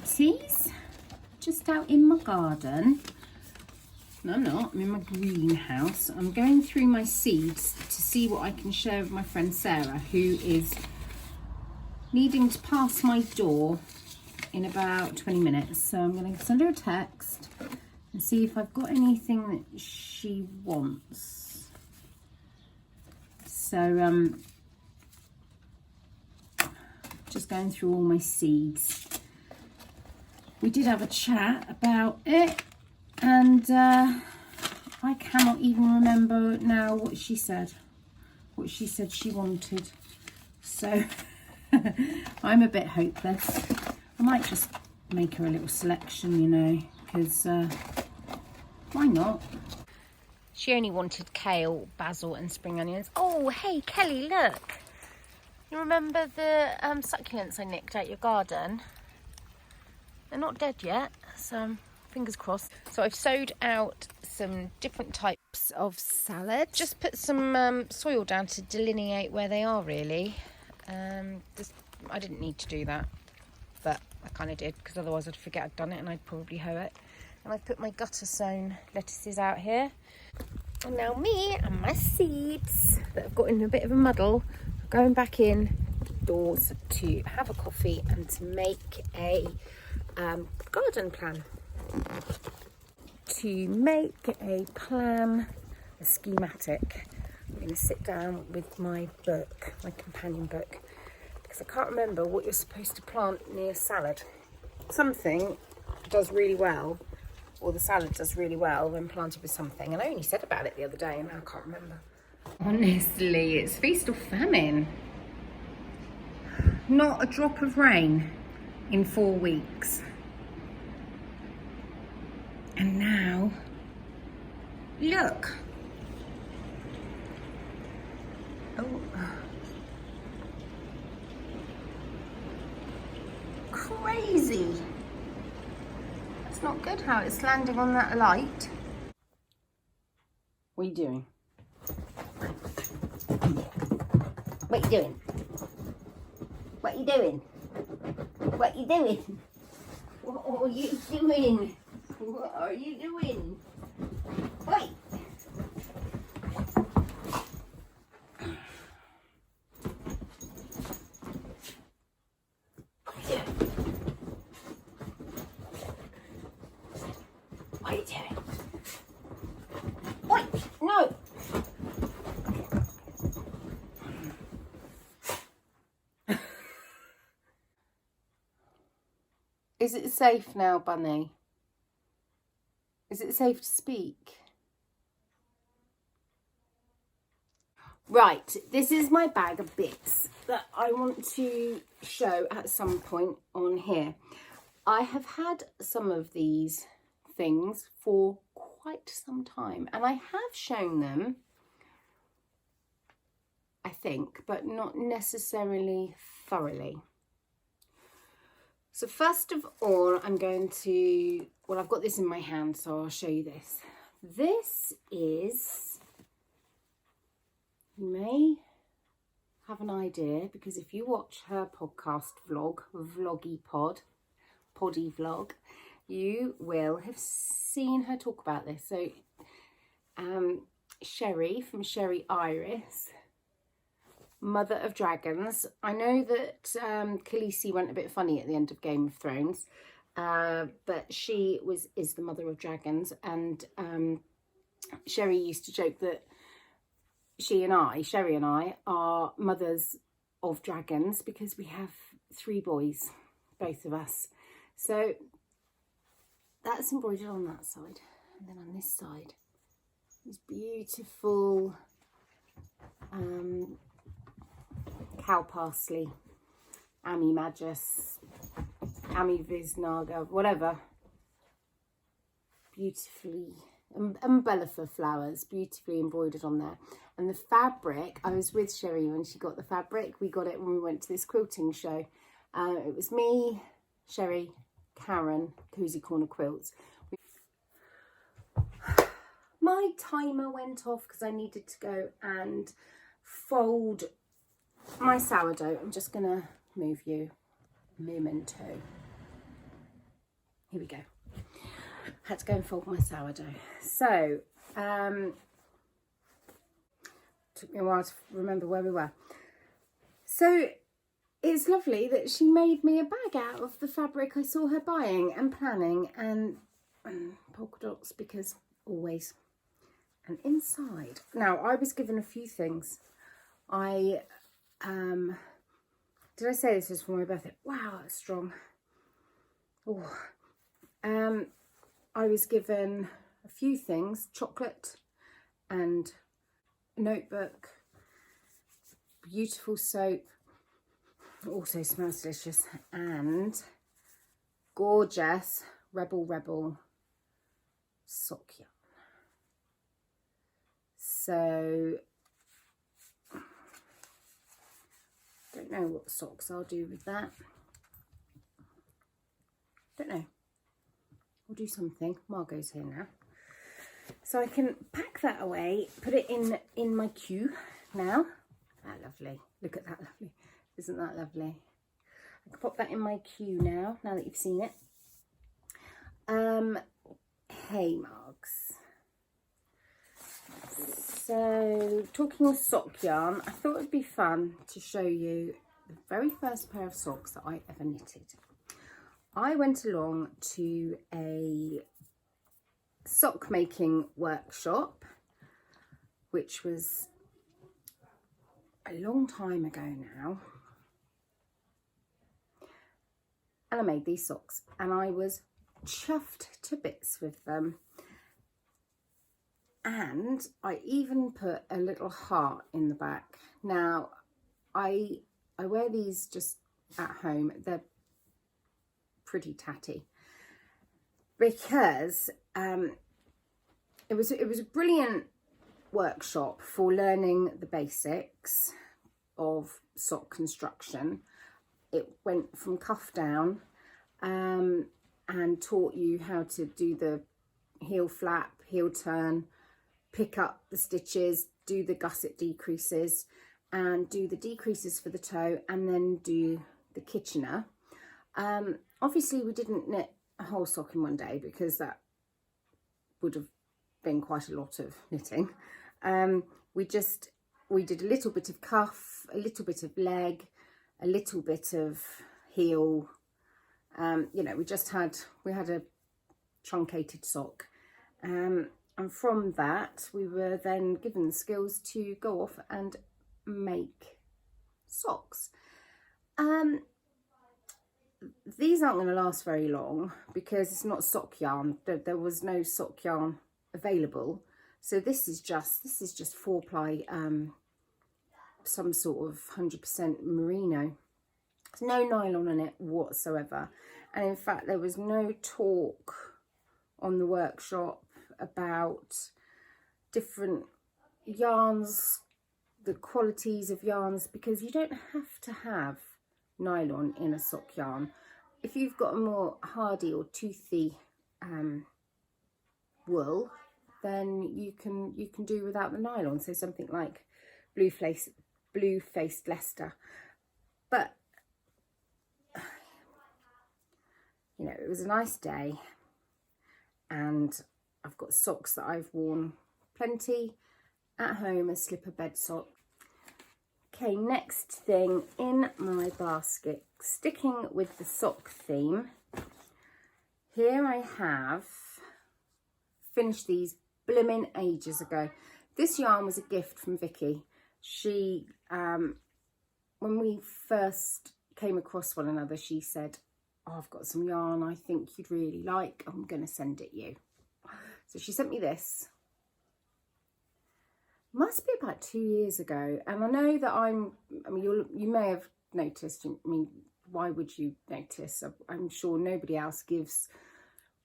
beauties, just out in my garden. No, I'm not, I'm in my greenhouse. I'm going through my seeds to see what I can share with my friend Sarah, who is needing to pass my door in about 20 minutes. So I'm going to send her a text and see if I've got anything that she wants. So just going through all my seeds. We did have a chat about it, and I cannot even remember now what she said she wanted. So I'm a bit hopeless. I might just make her a little selection, you know, because why not? She only wanted kale, basil and spring onions. Oh, hey Kelly, look. You remember the succulents I nicked out your garden? They're not dead yet, so fingers crossed. So I've sowed out some different types of salad. Just put some soil down to delineate where they are, really. I didn't need to do that, but I kind of did, because otherwise I'd forget I'd done it and I'd probably hoe it. And I've put my gutter sown lettuces out here. And now me and my seeds that have got in a bit of a muddle are going back in doors to have a coffee and to make a garden plan. To make a plan, a schematic, I'm going to sit down with my book, my companion book, because I can't remember what you're supposed to plant near salad. Something does really well, or the salad does really well when planted with something, and I only said about it the other day and I can't remember. Honestly, it's feast or famine. Not a drop of rain in 4 weeks. And now, look. Oh. Crazy. That's not good how it's landing on that light. What are you doing? What are you doing? What are you doing? What are you doing? What are you doing? What are you doing? Wait! What are you doing? Wait! No! Is it safe now, Bunny? Is it safe to speak? Right, this is my bag of bits that I want to show at some point on here. I have had some of these things for quite some time, and I have shown them, I think, but not necessarily thoroughly. So first of all, I'm going to, well, I've got this in my hand, so I'll show you this. This is, you may have an idea, because if you watch her podcast vlog, Vloggy Pod, Poddy Vlog, you will have seen her talk about this. So Sherry from Sherry Iris, Mother of Dragons. I know that Khaleesi went a bit funny at the end of Game of Thrones, but she is the Mother of Dragons, and Sherry used to joke that Sherry and I, are mothers of dragons because we have 3 boys, both of us. So that's embroidered on that side, and then on this side, these beautiful cow parsley, Ami Magus, Ami Visnaga, whatever, beautifully, umbellifer flowers, beautifully embroidered on there. And the fabric, I was with Sherry when she got the fabric. We got it when we went to this quilting show. It was me, Sherry, Karen, Cozy Corner Quilts. My timer went off because I needed to go and fold my sourdough. I'm just gonna move you a memento. here we go. Had to go and fold my sourdough. So, took me a while to remember where we were. So, it's lovely that she made me a bag out of the fabric I saw her buying and planning, and polka dots, because always. And inside, now I was given a few things. Did I say this was for my birthday? Wow, that's strong. Oh, I was given a few things: chocolate and a notebook, beautiful soap, also smells delicious, and gorgeous Rebel sock yarn. So, don't know what socks I'll do with that. Don't know. We'll do something. Margot's here now. So I can pack that away, put it in my queue now. That lovely. Look at that lovely. Isn't that lovely? I can pop that in my queue now that you've seen it. Hey, Margs. So, talking of sock yarn, I thought it'd be fun to show you the very first pair of socks that I ever knitted. I went along to a sock making workshop, which was a long time ago now, and I made these socks, and I was chuffed to bits with them. And I even put a little heart in the back. Now, I wear these just at home. They're pretty tatty because it was a brilliant workshop for learning the basics of sock construction. It went from cuff down and taught you how to do the heel flap, heel turn, pick up the stitches, do the gusset decreases, and do the decreases for the toe, and then do the Kitchener. Obviously we didn't knit a whole sock in one day because that would have been quite a lot of knitting. We did a little bit of cuff, a little bit of leg, a little bit of heel. You know, we had a truncated sock. And from that, we were then given the skills to go off and make socks. These aren't going to last very long because it's not sock yarn. There was no sock yarn available. So this is just 4-ply, some sort of 100% merino. There's no nylon in it whatsoever. And in fact, there was no talk on the workshop about different yarns, the qualities of yarns, because you don't have to have nylon in a sock yarn. If you've got a more hardy or toothy wool, then you can do without the nylon. So something like blue-faced Leicester. But you know, it was a nice day, and I've got socks that I've worn plenty at home, a slipper bed sock. Okay, next thing in my basket, sticking with the sock theme. Here I have finished these blimmin' ages ago. This yarn was a gift from Vicky. She, when we first came across one another, she said, "Oh, I've got some yarn I think you'd really like. I'm going to send it you." So she sent me this. Must be about 2 years ago. And I know that you may have noticed. I mean, why would you notice? I'm sure nobody else gives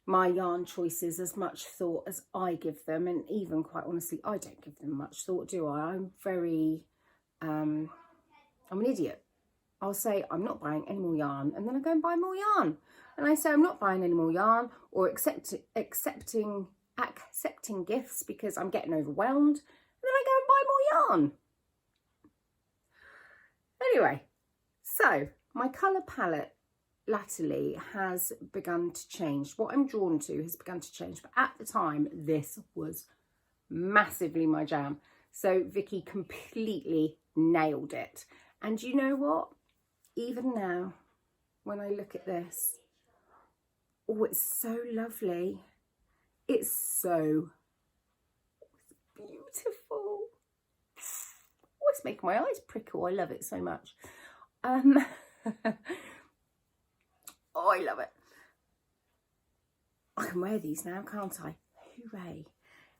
my yarn choices as much thought as I give them. And even quite honestly, I don't give them much thought, do I? I'm an idiot. I'll say I'm not buying any more yarn, and then I go and buy more yarn. And I say I'm not buying any more yarn, or accepting gifts because I'm getting overwhelmed, and then I go and buy more yarn. Anyway, so my colour palette latterly has begun to change. What I'm drawn to has begun to change. But at the time, this was massively my jam. So Vicky completely nailed it. And you know what? Even now, when I look at this, oh, it's so lovely. It's so beautiful. Oh, it's making my eyes prickle. I love it so much. Oh, I love it. I can wear these now, can't I? Hooray.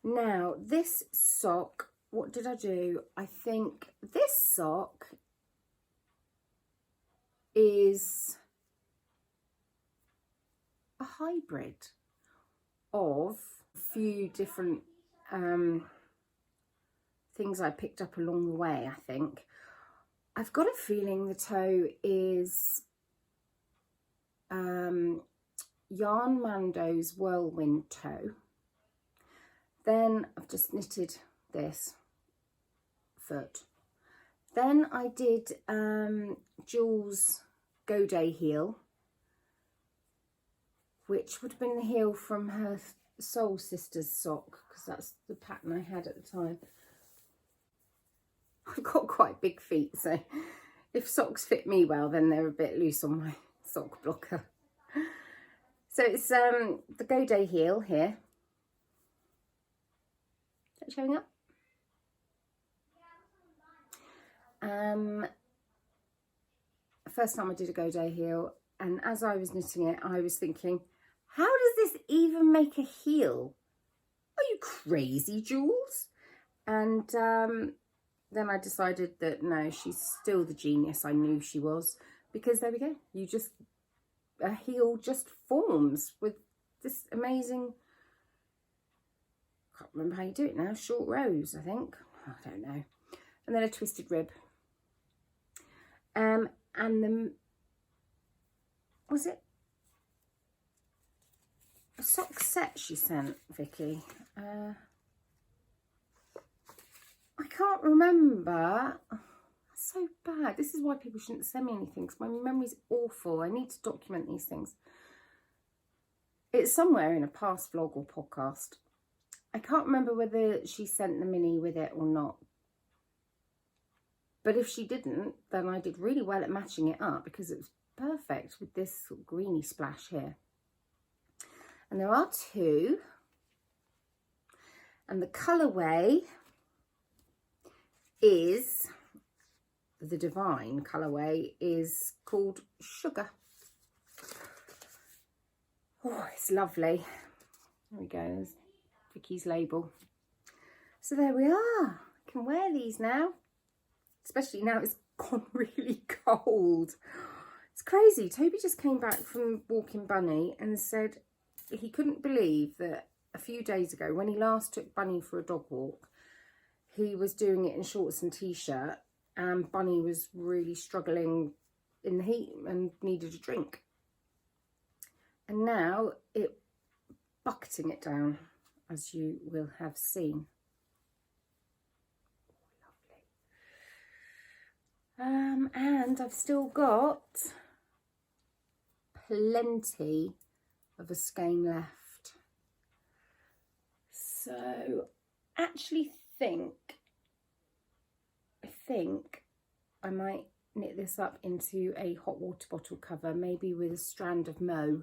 Now, this sock, what did I do? I think this sock is a hybrid of a few different things I picked up along the way, I think. I've got a feeling the toe is Yarn Mando's Whirlwind toe. Then I've just knitted this foot. Then I did Jules' Go Day heel, which would have been the heel from her Soul Sisters sock, because that's the pattern I had at the time. I've got quite big feet, so if socks fit me well, then they're a bit loose on my sock blocker. So it's the Go Day heel here. Is that showing up? First time I did a Go Day heel, and as I was knitting it, I was thinking, how does this even make a heel? Are you crazy, Jules? And then I decided that no, she's still the genius I knew she was, because there we go. A heel just forms with this amazing, can't remember how you do it now, short rows, I think. I don't know. And then a twisted rib. And the, was it a sock set she sent, Vicky? I can't remember. That's so bad. This is why people shouldn't send me anything, because my memory's awful. I need to document these things. It's somewhere in a past vlog or podcast. I can't remember whether she sent the mini with it or not. But if she didn't, then I did really well at matching it up, because it was perfect with this sort of greeny splash here. And there are two. And the colourway is, the Divine colourway is called Sugar. Oh, it's lovely. There we go, there's Vicky's label. So there we are. I can wear these now. Especially now it's gone really cold. It's crazy. Toby just came back from walking Bunny and said he couldn't believe that a few days ago, when he last took Bunny for a dog walk, he was doing it in shorts and t-shirt, and Bunny was really struggling in the heat and needed a drink. And now it's bucketing it down, as you will have seen. And I've still got plenty of a skein left. So actually I think I might knit this up into a hot water bottle cover, maybe with a strand of Mo.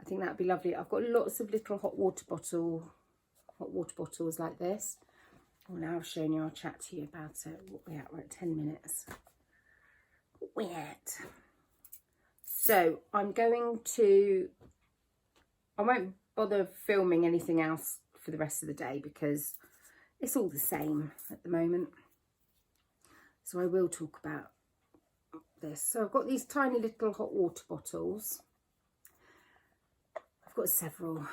I think that'd be lovely. I've got lots of little hot water bottles like this. Oh, now I've shown you, I'll chat to you about it. We're at 10 minutes. Weird. So I'm going to, I won't bother filming anything else for the rest of the day because it's all the same at the moment. So I will talk about this. So I've got these tiny little hot water bottles. I've got several.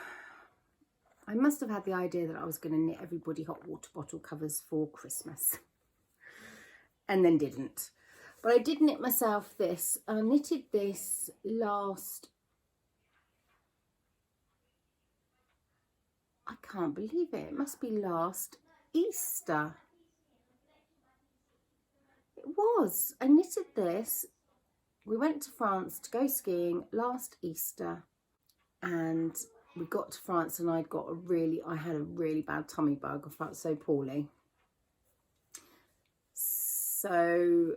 I must have had the idea that I was going to knit everybody hot water bottle covers for Christmas. And then didn't. But I did knit myself this. I knitted this last... I can't believe it. It must be last Easter. It was. I knitted this We went to France to go skiing last Easter, and we got to France and I had a really bad tummy bug. I felt so poorly. So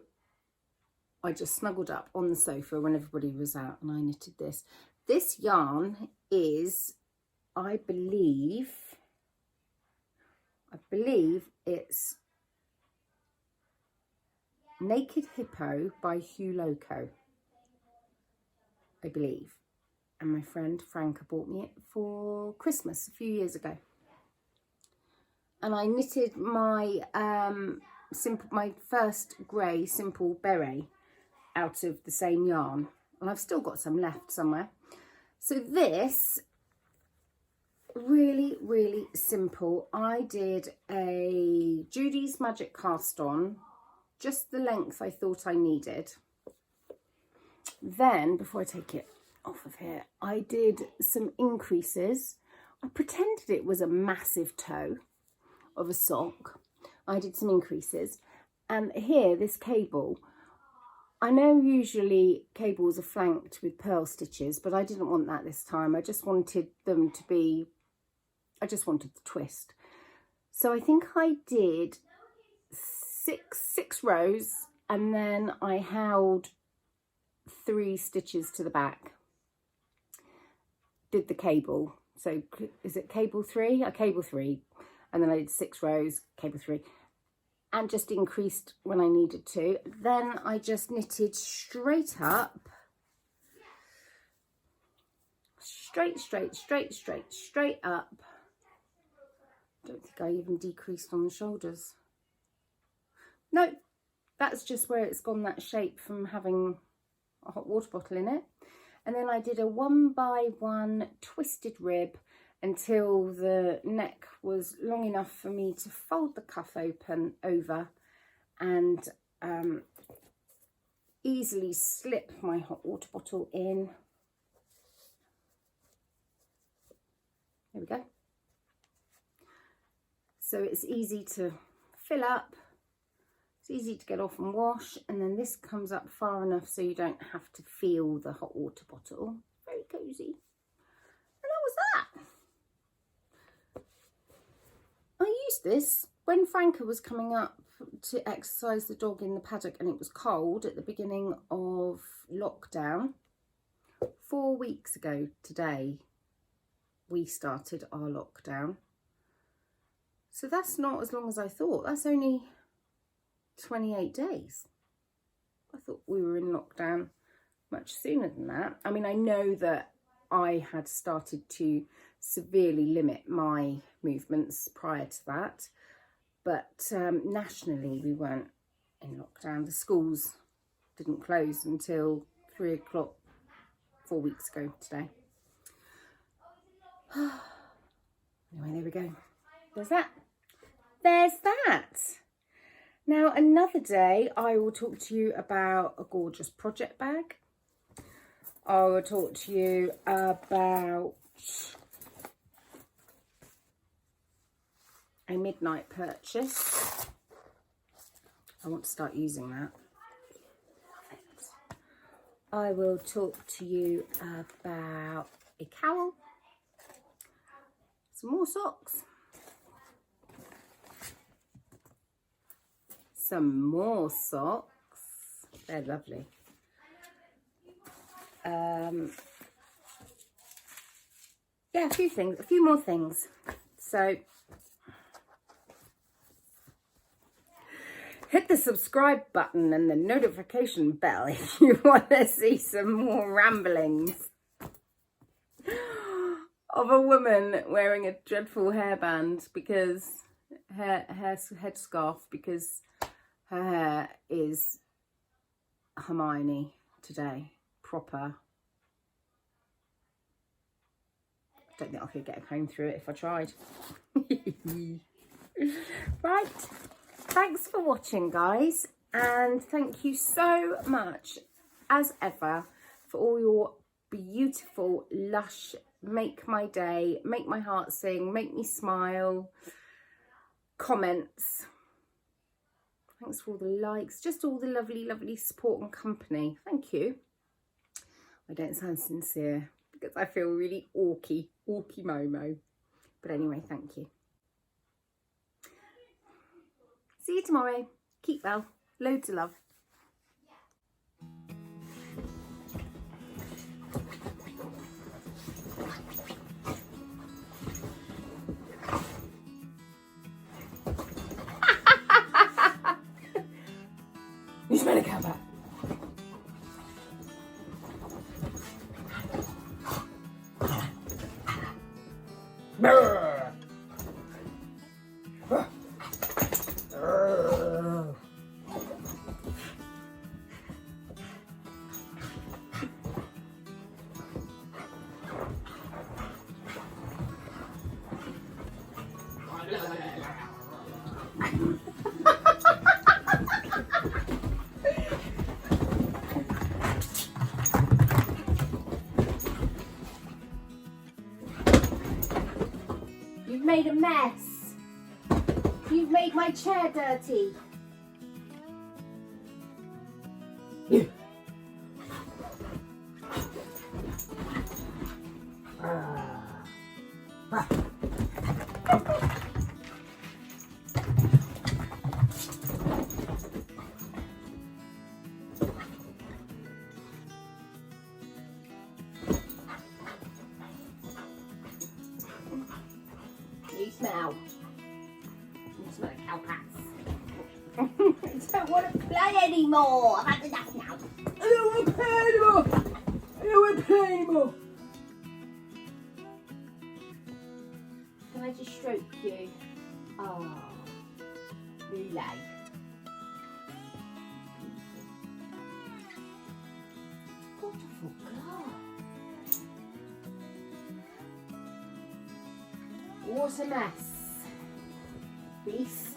I just snuggled up on the sofa when everybody was out and I knitted this. This yarn is, I believe it's Naked Hippo by Hugh Loco, I believe. And my friend Franca bought me it for Christmas a few years ago. And I knitted my my first grey simple beret out of the same yarn. And I've still got some left somewhere. So this, really, really simple. I did a Judy's Magic cast on, just the length I thought I needed. Then, before I take it off of here, I did some increases. I pretended it was a massive toe of a sock. I did some increases. And here, this cable, I know usually cables are flanked with purl stitches, but I didn't want that this time. I just wanted them to be, I just wanted the twist. So I think I did six rows, and then I held 3 stitches to the back. Did the cable. So is it cable 3? Cable 3. And then I did 6 rows, cable 3. And just increased when I needed to. Then I just knitted straight up. Straight up. Don't think I even decreased on the shoulders. No, that's just where it's gone that shape from having a hot water bottle in it. And then I did a 1x1 twisted rib until the neck was long enough for me to fold the cuff open over and easily slip my hot water bottle in. There we go. So it's easy to fill up, it's easy to get off and wash, and then this comes up far enough so you don't have to feel the hot water bottle. Very cosy. And that was that. I used this when Franca was coming up to exercise the dog in the paddock and it was cold at the beginning of lockdown. 4 weeks ago today, we started our lockdown. So that's not as long as I thought. That's only 28 days. I thought we were in lockdown much sooner than that. I mean, I know that I had started to severely limit my movements prior to that, but nationally we weren't in lockdown. The schools didn't close until 3 o'clock 4 weeks ago today. Anyway, there we go. There's that. There's that. Now, another day I will talk to you about a gorgeous project bag. I will talk to you about a midnight purchase. I want to start using that. Love it. I will talk to you about a cowl, some more socks, some more socks. They're lovely. Yeah, a few more things. So hit the subscribe button and the notification bell if you want to see some more ramblings of a woman wearing a dreadful hairband because headscarf because her hair is Hermione today, proper. I don't think I could get a comb through it if I tried. Right, thanks for watching, guys, and thank you so much as ever for all your beautiful, lush, make my day, make my heart sing, make me smile comments. Thanks for all the likes. Just all the lovely, lovely support and company. Thank you. I don't sound sincere because I feel really orky Momo. But anyway, thank you. See you tomorrow. Keep well. Loads of love. You smell a cow back. You've made a mess. You've made my chair dirty. You smell. You smell like cow pats. I don't want to play anymore. I've had enough now. I don't want to play anymore. I don't want to play anymore. Can I just stroke you? Oh, new leg. Beautiful girl. What a mess. Beast.